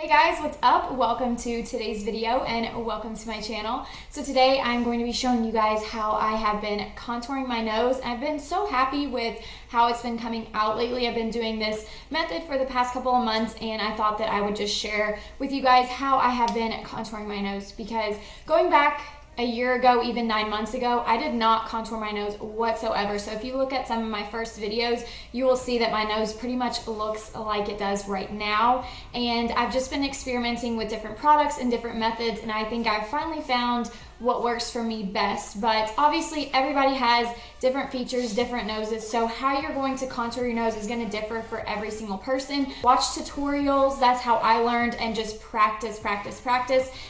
Hey guys, what's up? Welcome to today's video and welcome to my channel. So today I'm going to be showing you guys how I have been contouring my nose. I've been so happy with how it's been coming out lately. I've been doing this method for the past couple of months and I thought that I would just share with you guys how I have been contouring my nose, because going back a year ago, even 9 months ago, I did not contour my nose whatsoever. So if you look at some of my first videos, you will see that my nose pretty much looks like it does right now. And I've just been experimenting with different products and different methods, and I think I've finally found what works for me best. But obviously everybody has different features, different noses, so how you're going to contour your nose is going to differ for every single person. Watch tutorials, that's how I learned, and just practice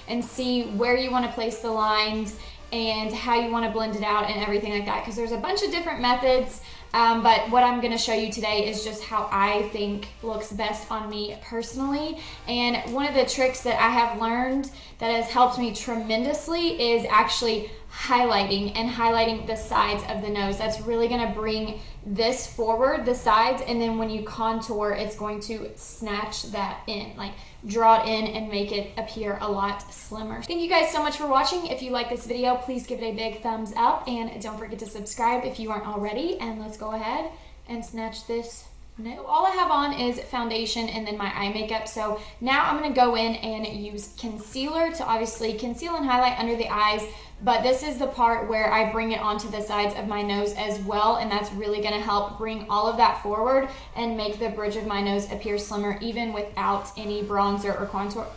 and see where you want to place the lines and how you want to blend it out and everything like that, because there's a bunch of different methods. But what I'm going to show you today is just how I think looks best on me personally. And one of the tricks that I have learned that has helped me tremendously is actually highlighting the sides of the nose. That's really going to bring this forward, the sides, and then when you contour, it's going to snatch that in, like draw it in and make it appear a lot slimmer. Thank you guys so much for watching. If you like this video, please give it a big thumbs up and don't forget to subscribe if you aren't already, and let's go ahead and snatch this. So all I have on is foundation and then my eye makeup. So now I'm going to go in and use concealer to obviously conceal and highlight under the eyes, but this is the part where I bring it onto the sides of my nose as well, and that's really going to help bring all of that forward and make the bridge of my nose appear slimmer even without any bronzer or contour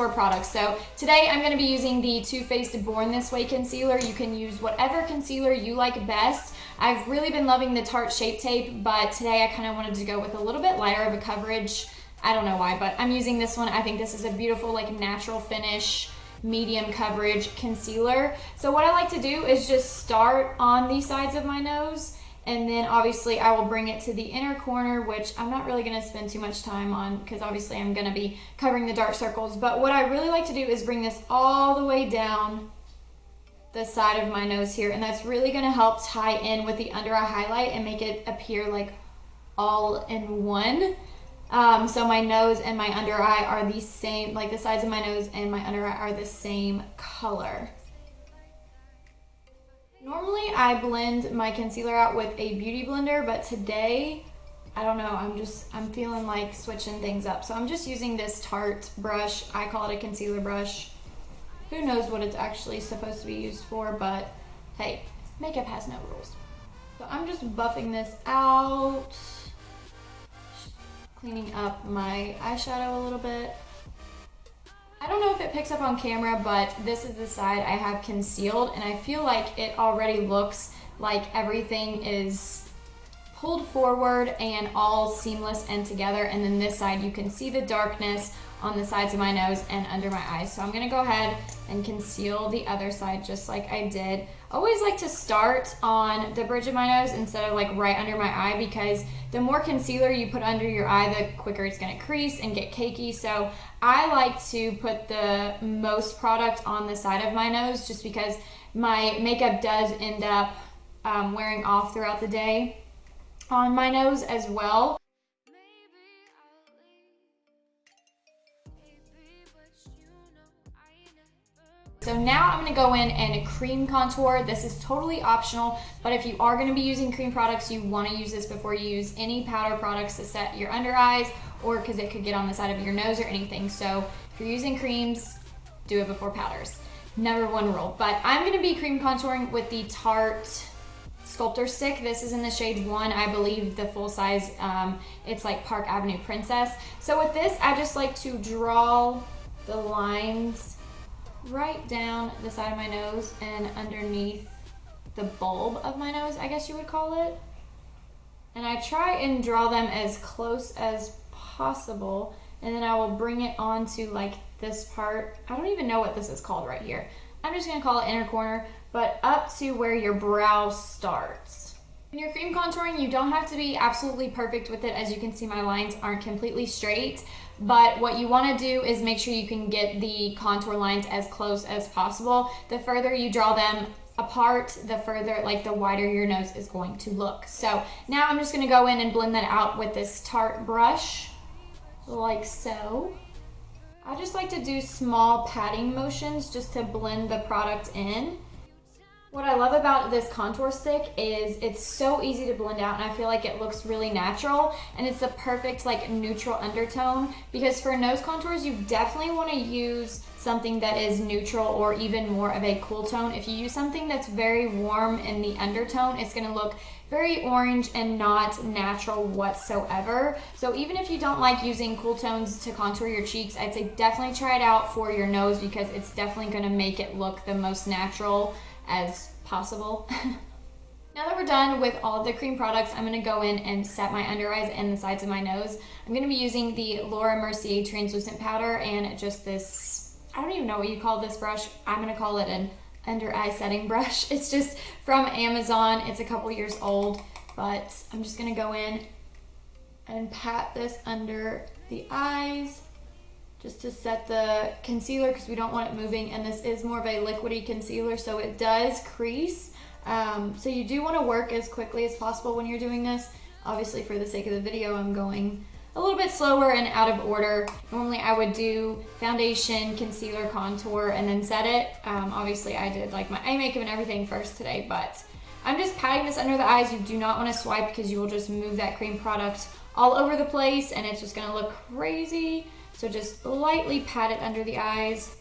products. So today I'm going to be using the Too Faced Born This Way concealer. You can use whatever concealer you like best. I've really been loving the Tarte Shape Tape, but today I kind of wanted to go with a little bit lighter of a coverage. I don't know why, but I'm using this one. I think this is a beautiful, like, natural finish, medium coverage concealer. So what I like to do is just start on the sides of my nose, and then obviously I will bring it to the inner corner, which I'm not really going to spend too much time on because obviously I'm going to be covering the dark circles. But what I really like to do is bring this all the way down the side of my nose here, and that's really going to help tie in with the under eye highlight and make it appear like all in one. So my nose and my under eye are the same, like the sides of my nose and my under eye are the same color. Normally I blend my concealer out with a beauty blender, but today, I don't know, I'm feeling like switching things up. So I'm just using this Tarte brush. I call it a concealer brush. Who knows what it's actually supposed to be used for, but hey, makeup has no rules. So I'm just buffing this out, cleaning up my eyeshadow a little bit. I don't know if it picks up on camera, but this is the side I have concealed, and I feel like it already looks like everything is pulled forward and all seamless and together. And then this side, you can see the darkness on the sides of my nose and under my eyes. So I'm gonna go ahead and conceal the other side just like I did. Always like to start on the bridge of my nose instead of like right under my eye, because the more concealer you put under your eye, the quicker it's gonna crease and get cakey. So I like to put the most product on the side of my nose just because my makeup does end up wearing off throughout the day on my nose as well. So now I'm going to go in and cream contour. This is totally optional, but if you are going to be using cream products, you want to use this before you use any powder products to set your under eyes, or because it could get on the side of your nose or anything. So if you're using creams, do it before powders. Number one rule. But I'm going to be cream contouring with the Tarte Sculptor stick. This is in the shade 1, I believe the full size. It's like Park Avenue Princess. So with this, I just like to draw the lines right down the side of my nose and underneath the bulb of my nose, I guess you would call it. And I try and draw them as close as possible, and then I will bring it onto like this part. I don't even know what this is called right here. I'm just gonna call it inner corner, but up to where your brow starts. When you're cream contouring, you don't have to be absolutely perfect with it. As you can see, my lines aren't completely straight, but what you want to do is make sure you can get the contour lines as close as possible. The further you draw them apart, the further, like the wider your nose is going to look. So now I'm just gonna go in and blend that out with this Tarte brush. like so. I just like to do small patting motions just to blend the product in. What I love about this contour stick is it's so easy to blend out, and I feel like it looks really natural, and it's the perfect like neutral undertone, because for nose contours you definitely want to use something that is neutral or even more of a cool tone. If you use something that's very warm in the undertone, it's going to look very orange and not natural whatsoever. So even if you don't like using cool tones to contour your cheeks, I'd say definitely try it out for your nose, because it's definitely going to make it look the most natural as possible. Now that we're done with all of the cream products, I'm going to go in and set my under eyes and the sides of my nose. I'm going to be using the Mercier translucent powder and just this, I don't even know what you call this brush. I'm going to call it an under eye setting brush. It's just from Amazon. It's a couple years old, but I'm just going to go in and pat this under the eyes just to set the concealer, because we don't want it moving, and this is more of a liquidy concealer, so it does crease. So you do want to work as quickly as possible when you're doing this. Obviously, for the sake of the video, I'm going a little bit slower and out of order. Normally I would do foundation, concealer, contour, and then set it. Obviously I did like my eye makeup and everything first today, but I'm just patting this under the eyes. You do not want to swipe, because you will just move that cream product all over the place and it's just going to look crazy. So just lightly pat it under the eyes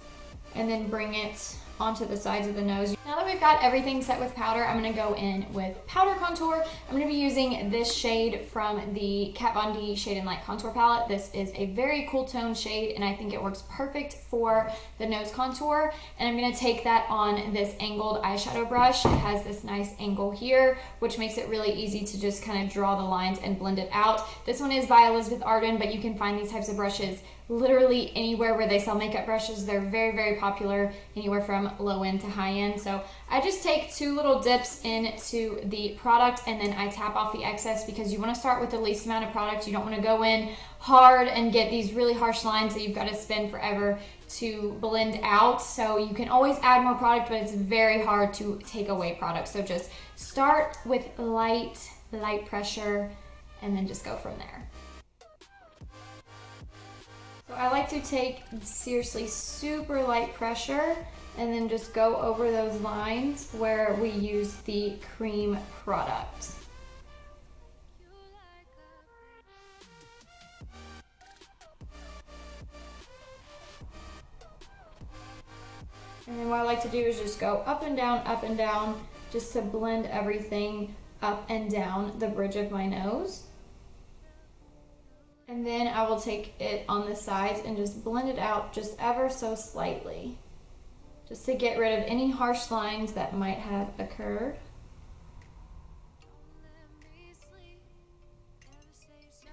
and then bring it onto the sides of the nose. Now that we've got everything set with powder, I'm going to go in with powder contour. I'm going to be using this shade from the Kat Von D Shade and Light Contour Palette. This is a very cool tone shade, and I think it works perfect for the nose contour. And I'm going to take that on this angled eyeshadow brush. It has this nice angle here, which makes it really easy to just kind of draw the lines and blend it out. This one is by Elizabeth Arden, but you can find these types of brushes literally anywhere where they sell makeup brushes. They're very, very popular, anywhere from low end to high end. So I just take 2 little dips into the product and then I tap off the excess, because you want to start with the least amount of product. You don't want to go in hard and get these really harsh lines that you've got to spend forever to blend out. So you can always add more product, but it's very hard to take away product. So just start with light pressure and then just go from there. So I like to take seriously super light pressure and then just go over those lines where we use the cream product. And then what I like to do is just go up and down, just to blend everything up and down the bridge of my nose. And then I will take it on the sides and just blend it out just ever so slightly, just to get rid of any harsh lines that might have occurred.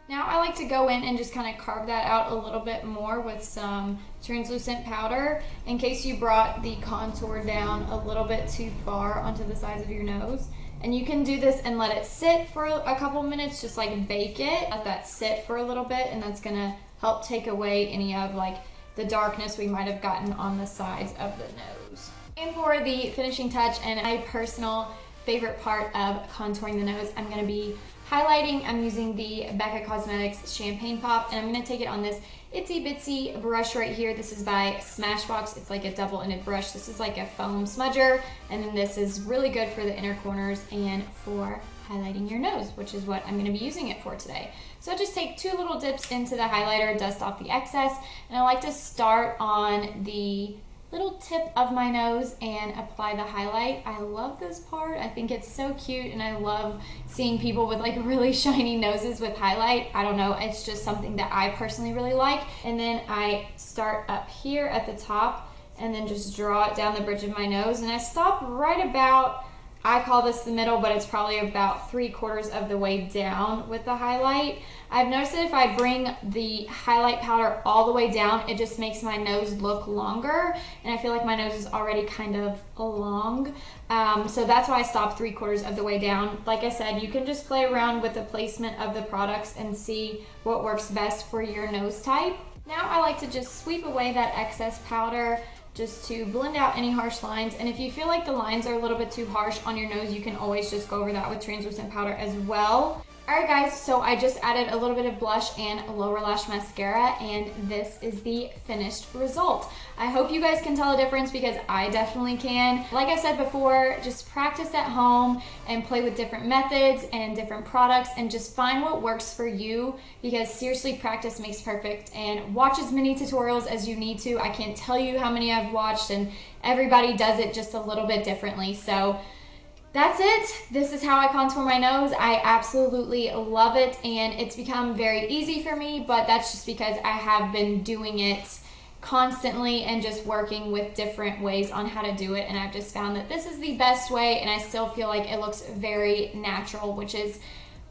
Now I like to go in and just kind of carve that out a little bit more with some translucent powder, in case you brought the contour down a little bit too far onto the sides of your nose. And you can do this and let it sit for a couple minutes, just like bake it, let that sit for a little bit, and that's gonna help take away any of like the darkness we might have gotten on the sides of the nose. And for the finishing touch and my personal favorite part of contouring the nose, I'm gonna be highlighting. I'm using the Becca Cosmetics Champagne Pop, and I'm gonna take it on this itsy bitsy brush right here. This is by Smashbox. It's like a double-ended brush. This is like a foam smudger, and then this is really good for the inner corners and for highlighting your nose, which is what I'm gonna be using it for today. So just take 2 little dips into the highlighter, dust off the excess, and I like to start on the little tip of my nose and apply the highlight. I love this part. I think it's so cute, and I love seeing people with like really shiny noses with highlight. I don't know, it's just something that I personally really like. And then I start up here at the top and then just draw it down the bridge of my nose, and I stop right about, I call this the middle, but it's probably about 3/4 of the way down with the highlight. I've noticed that if I bring the highlight powder all the way down, it just makes my nose look longer, and I feel like my nose is already kind of long. So that's why I stopped 3/4 of the way down. Like I said, you can just play around with the placement of the products and see what works best for your nose type. Now I like to just sweep away that excess powder just to blend out any harsh lines. And if you feel like the lines are a little bit too harsh on your nose, you can always just go over that with translucent powder as well. Alright guys, so I just added a little bit of blush and lower lash mascara, and this is the finished result. I hope you guys can tell a difference because I definitely can. Like I said before, just practice at home and play with different methods and different products and just find what works for you, because seriously, practice makes perfect. And watch as many tutorials as you need to. I can't tell you how many I've watched, and everybody does it just a little bit differently. So that's it. This is how I contour my nose. I absolutely love it, and it's become very easy for me, but that's just because I have been doing it constantly and just working with different ways on how to do it, and I've just found that this is the best way, and I still feel like it looks very natural, which is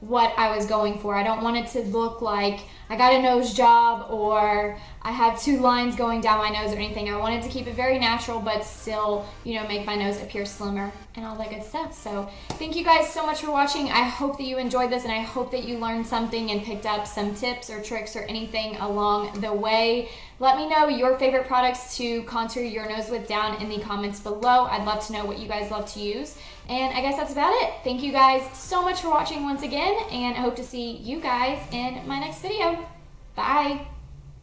what I was going for. I don't want it to look like I got a nose job or I have 2 lines going down my nose or anything. I wanted to keep it very natural, but still, you know, make my nose appear slimmer and all that good stuff. So thank you guys so much for watching. I hope that you enjoyed this, and I hope that you learned something and picked up some tips or tricks or anything along the way. Let me know your favorite products to contour your nose with down in the comments below. I'd love to know what you guys love to use. And I guess that's about it. Thank you guys so much for watching once again, and I hope to see you guys in my next video. Bye.